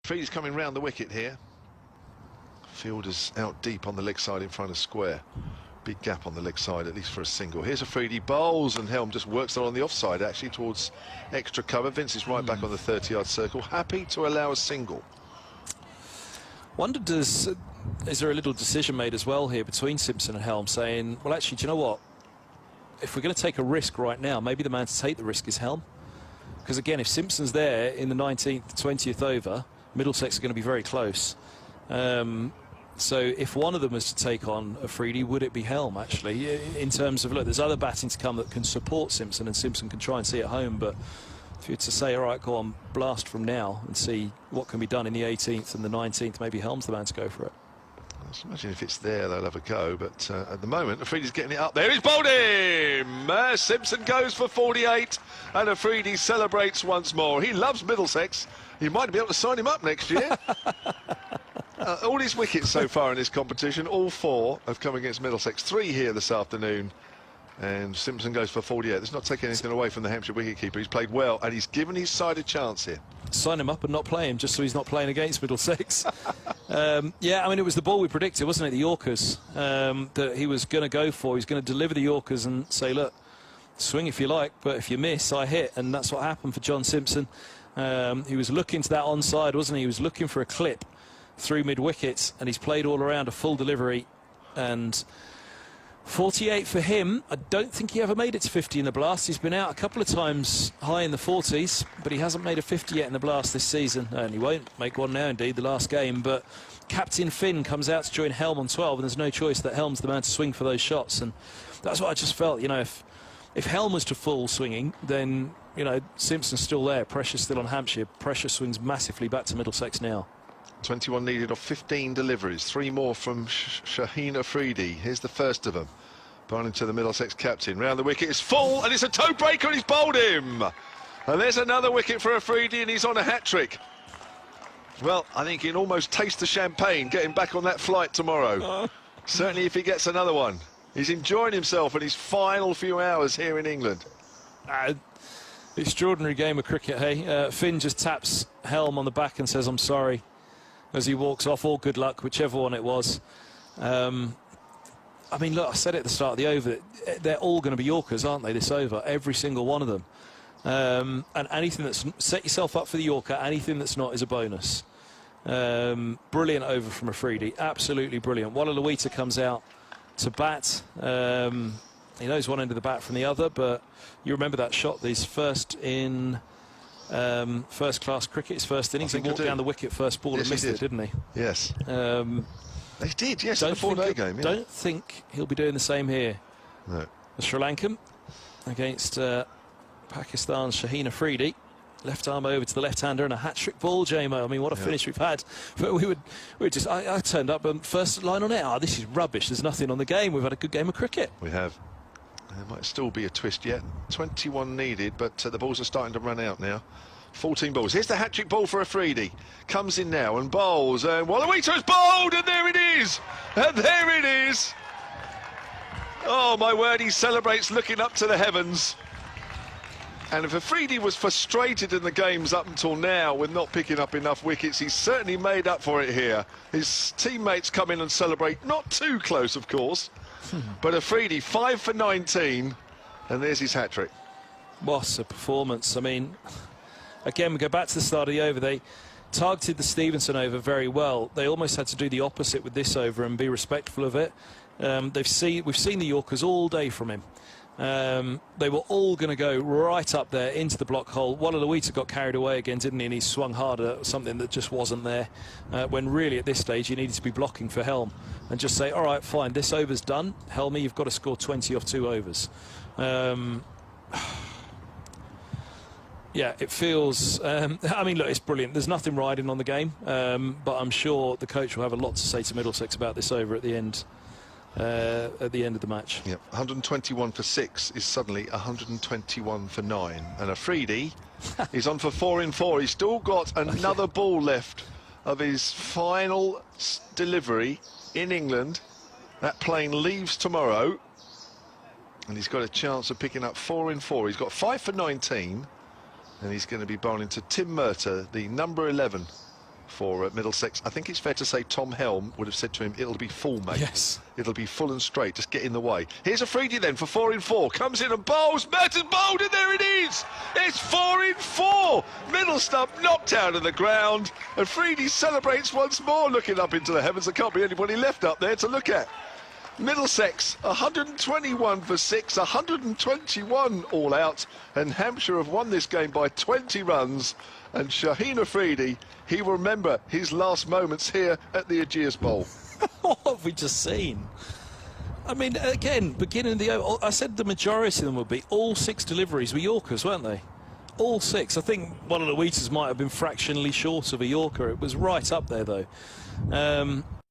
Afridi's coming round the wicket here. Fielder's out deep on the leg side in front of square. Big gap on the leg side, at least for a single. Here's Afridi, bowls, and Helm just works on the offside, actually, towards extra cover. Vince is right back on the 30-yard circle, happy to allow a single. Wondered, is there a little decision made as well here between Simpson and Helm, saying, well, actually, do you know what? If we're going to take a risk right now, maybe the man to take the risk is Helm. Because, again, if Simpson's there in the 19th, 20th over, Middlesex are going to be very close. So if one of them was to take on Afridi, would it be Helm, actually? In terms of, look, there's other batting to come that can support Simpson, and Simpson can try and see it home. But if you were to say, all right, go on, blast from now and see what can be done in the 18th and the 19th, maybe Helm's the man to go for it. I imagine if it's there, they'll have a go. But at the moment, Afridi's getting it up there. He's bowled him! Simpson goes for 48, and Afridi celebrates once more. He loves Middlesex. You might be able to sign him up next year. All his wickets so far in this competition, all 4 have come against Middlesex. 3 here this afternoon. And Simpson goes for 48. That's not taking anything away from the Hampshire wicketkeeper. He's played well, and he's given his side a chance here. Sign him up and not play him, just so he's not playing against Middlesex. Yeah, I mean, it was the ball we predicted, wasn't it, the Yorkers, that he was going to go for. He was going to deliver the Yorkers and say, look, swing if you like, but if you miss, I hit. And that's what happened for John Simpson. He was looking to that onside, wasn't he? He was looking for a clip through mid-wickets, and he's played all around a full delivery. And 48 for him. I don't think he ever made it to 50 in the blast. He's been out a couple of times high in the 40s, but he hasn't made a 50 yet in the blast this season, and he won't make one now, indeed, the last game. But Captain Finn comes out to join Helm on 12, and there's no choice that Helm's the man to swing for those shots. And that's what I just felt, you know, if Helm was to fall swinging, then, you know, Simpson's still there, pressure's still on Hampshire, pressure swings massively back to Middlesex now. 21 needed off 15 deliveries, 3 more from Shaheen Afridi. Here's the first of them. Bowling to the Middlesex captain. Round the wicket is full, and it's a toe breaker, and he's bowled him. And there's another wicket for Afridi, and he's on a hat-trick. Well, I think he can almost taste the champagne getting back on that flight tomorrow. Certainly if he gets another one. He's enjoying himself in his final few hours here in England. Extraordinary game of cricket, hey? Finn just taps Helm on the back and says, I'm sorry, as he walks off. All good luck, whichever one it was. I mean, look, I said it at the start of the over, they're all going to be Yorkers, aren't they, this over? Every single one of them. And anything that's... Set yourself up for the Yorker, anything that's not is a bonus. Brilliant over from Afridi, absolutely brilliant. Wallaluita comes out to bat. He knows one end of the bat from the other, but you remember that shot, his first in first-class cricket, his first innings. He walked down the wicket first ball and missed it, didn't he? Yes. They did, yes, in the 4-day game. Yeah. Don't think he'll be doing the same here. No. The Sri Lankan against Pakistan's Shaheen Afridi. Left arm over to the left-hander and a hat-trick ball, J-Mo. I mean, what a finish we've had. But I turned up and first line on it. Oh, this is rubbish. There's nothing on the game. We've had a good game of cricket. We have. There might still be a twist yet. 21 needed, but the balls are starting to run out now. 14 balls. Here's the hat-trick ball for Afridi. Comes in now and bowls. And Wallaluita has bowled, and there it is. And there it is. Oh, my word, he celebrates looking up to the heavens. And if Afridi was frustrated in the games up until now with not picking up enough wickets, he's certainly made up for it here. His teammates come in and celebrate. Not too close, of course. But Afridi, 5 for 19. And there's his hat-trick. What a performance. I mean... Again, we go back to the start of the over. They targeted the Stevenson over very well. They almost had to do the opposite with this over and be respectful of it. We've seen the Yorkers all day from him. They were all going to go right up there into the block hole. Wallaluita got carried away again, didn't he? And he swung harder at something that just wasn't there. When really at this stage you needed to be blocking for Helm and just say, all right, fine, this over's done. Helmy, you've got to score 20 off 2 overs. Yeah, it feels... I mean, look, it's brilliant. There's nothing riding on the game, but I'm sure the coach will have a lot to say to Middlesex about this over at the end of the match. Yep, 121 for 6 is suddenly 121 for 9. And Afridi is on for 4 in 4. He's still got another ball left of his final delivery in England. That plane leaves tomorrow. And he's got a chance of picking up 4 in 4. He's got 5 for 19. And he's going to be bowling to Tim Murtagh, the number 11 for Middlesex. I think it's fair to say Tom Helm would have said to him, it'll be full, mate. Yes. It'll be full and straight, just get in the way. Here's Afridi then for 4 in 4. Comes in and bowls. Merton's bowled, and there it is. It's 4 in 4. Middle stump knocked out of the ground. Afridi celebrates once more, looking up into the heavens. There can't be anybody left up there to look at. Middlesex 121 for 6, 121 all out, and Hampshire have won this game by 20 runs. And Shaheen Afridi, he will remember his last moments here at the Ageas Bowl. What have we just seen? I mean, again, beginning of the... I said the majority of them would be. All 6 deliveries were Yorkers, weren't they? All 6. I think one of the Wheaters might have been fractionally short of a Yorker. It was right up there, though.